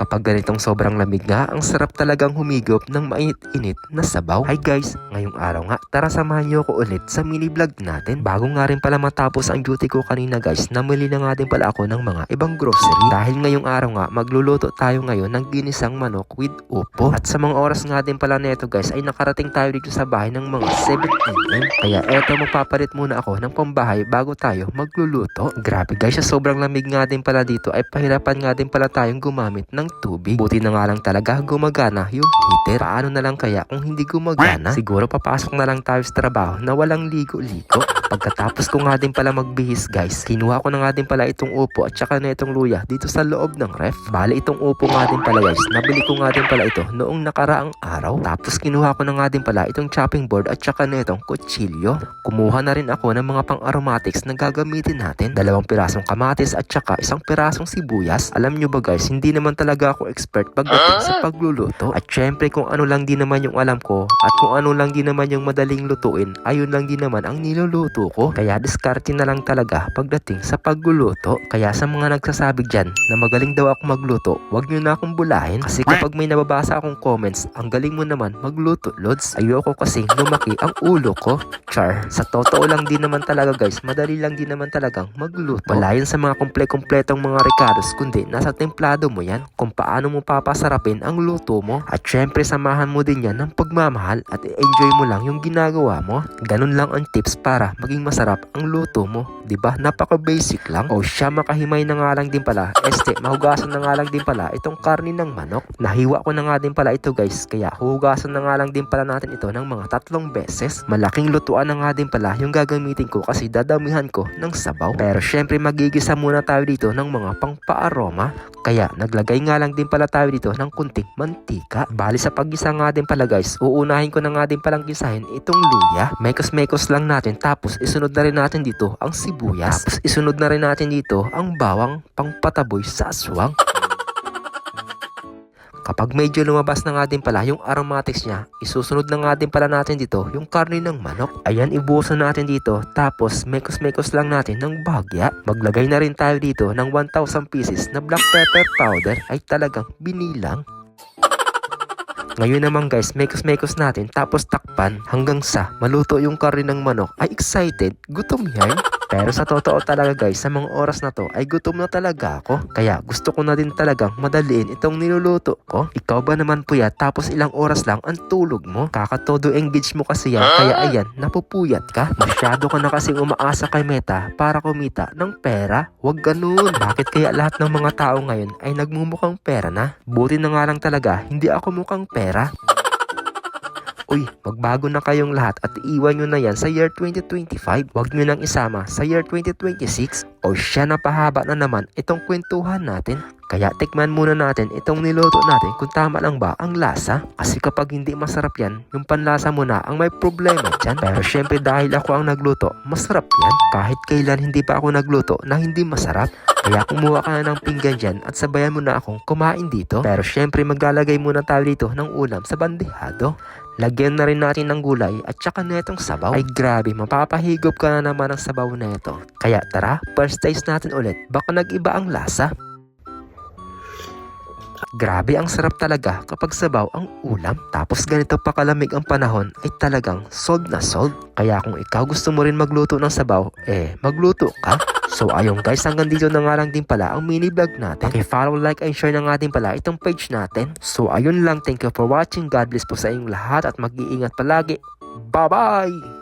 Kapag ganitong sobrang lamig nga, ang sarap talagang humigop ng mainit-init na sabaw. Hi guys, ngayong araw nga, tara samahan niyo ako ulit sa mini vlog natin. Bago nga rin pala matapos ang duty ko kanina guys, namili na nga din pala ako ng mga ibang grocery. Dahil ngayong araw nga, magluluto tayo ngayon ng ginisang manok with upo. At sa mga oras nga din pala neto guys, ay nakarating tayo dito sa bahay ng mga 7 AM. Kaya eto, magpapalit muna ako ng pambahay bago tayo magluluto. Grabe guys, sa sobrang lamig nga din pala dito, ay pahirapan nga din pala tayong gumamit ng tubig. Buti na nga lang talaga gumagana yung heater. Paano na lang kaya kung hindi gumagana? Siguro papasok na lang tayo sa trabaho na walang ligo-ligo. Pagkatapos ko nga din pala magbihis guys, kinuha ko na nga din pala itong upo at saka na itong luya dito sa loob ng ref. Bali itong upo nga din pala guys, nabili ko nga din pala ito noong nakaraang araw. Tapos kinuha ko na nga din pala itong chopping board at saka na itong kutsilyo. Kumuha na rin ako ng mga pang-aromatics na gagamitin natin. 2 pirasong kamatis at saka 1 pirasong sibuyas. Alam nyo ba guys, hindi naman talaga ako expert pagdating sa pagluluto. At syempre kung ano lang din naman yung alam ko at kung ano lang din naman yung madaling lutuin, ayun lang din naman ang niluluto ko. Kaya diskarte na lang talaga pagdating sa pagluluto. Kaya sa mga nagsasabi dyan na magaling daw ako magluto, wag nyo na akong bulahin. Kasi kapag may nababasa akong comments, ang galing mo naman magluto lods. Ayoko kasing lumaki ang ulo ko. Char. Sa totoo lang din naman talaga guys, madali lang din naman talagang magluto. Wala yun sa mga kompletong mga recados, kundi nasa templado mo yan kung paano mo papasarapin ang luto mo. At syempre samahan mo din yan ng pagmamahal at enjoy mo lang yung ginagawa mo. Ganun lang ang tips para maging masarap ang luto mo. Diba? Napaka basic lang. O siya, makahimay na nga lang din pala. Mahugasan na nga lang din pala itong karni ng manok. Nahiwa ko na nga din pala ito guys. Kaya hugasan na nga lang din pala natin ito ng mga 3 beses. Malaking lutuan na nga din pala yung gagamitin ko kasi dadamihan ko ng sabaw. Pero syempre magigisa muna tayo dito ng mga pangpa-aroma. Kaya naglagay nga lang din pala tayo dito ng kunting mantika. Bali sa paggisa nga din pala guys, uunahin ko na nga din palang gisahin itong luya. Mekos-mekos lang natin, tapos isunod na rin natin dito ang sibuyas. Tapos isunod na rin natin dito ang bawang pangpataboy sa aswang. Kapag medyo lumabas na nga din pala yung aromatics niya, isusunod na nga din pala natin dito yung karne ng manok. Ayan, ibuhusan natin dito, tapos mekos-mekos lang natin ng bahagya. Maglagay na rin tayo dito ng 1,000 pieces na black pepper powder, ay talagang binilang. Ngayon naman guys, mekos-mekos natin, tapos takpan hanggang sa maluto yung karne ng manok. Ay excited, gutom yan. Pero sa totoo talaga guys, sa mga oras na to ay gutom na talaga ako. Kaya gusto ko na din talagang madaliin itong niluluto ko. Ikaw ba naman puyat tapos ilang oras lang ang tulog mo? Kakatodo engage mo kasi yan, kaya ayan, napupuyat ka. Masyado ka na kasing umaasa kay Meta para kumita ng pera. Huwag ganun. Bakit kaya lahat ng mga tao ngayon ay nagmumukhang pera na? Buti na nga lang talaga, hindi ako mukhang pera. Uy, magbago na kayong lahat at iwan nyo na yan sa year 2025. Huwag nyo nang isama sa year 2026. O siya, napahaba na naman itong kwentuhan natin. Kaya tikman muna natin itong niluto natin kung tama lang ba ang lasa. Kasi kapag hindi masarap yan, yung panlasa mo na ang may problema dyan. Pero syempre dahil ako ang nagluto, masarap yan. Kahit kailan hindi pa ako nagluto na hindi masarap. Kaya kumuha ka na ng pinggan dyan at sabayan mo na akong kumain dito. Pero syempre maglalagay muna tayo dito ng ulam sa bandehado. Lagyan na rin natin ng gulay at saka na itong sabaw. Ay grabe, mapapahigop ka na naman ng sabaw na ito. Kaya tara, first taste natin ulit. Baka nag-iba ang lasa. Grabe, ang sarap talaga kapag sabaw ang ulam. Tapos ganito pa kalamig ang panahon ay talagang sold na sold. Kaya kung ikaw gusto mo rin magluto ng sabaw, magluto ka. So ayun guys, hanggang dito na nga lang din pala ang mini vlog natin. Paki-follow, like, and share na nga din pala itong page natin. So ayun lang, thank you for watching. God bless po sa inyong lahat at mag-iingat palagi. Bye-bye!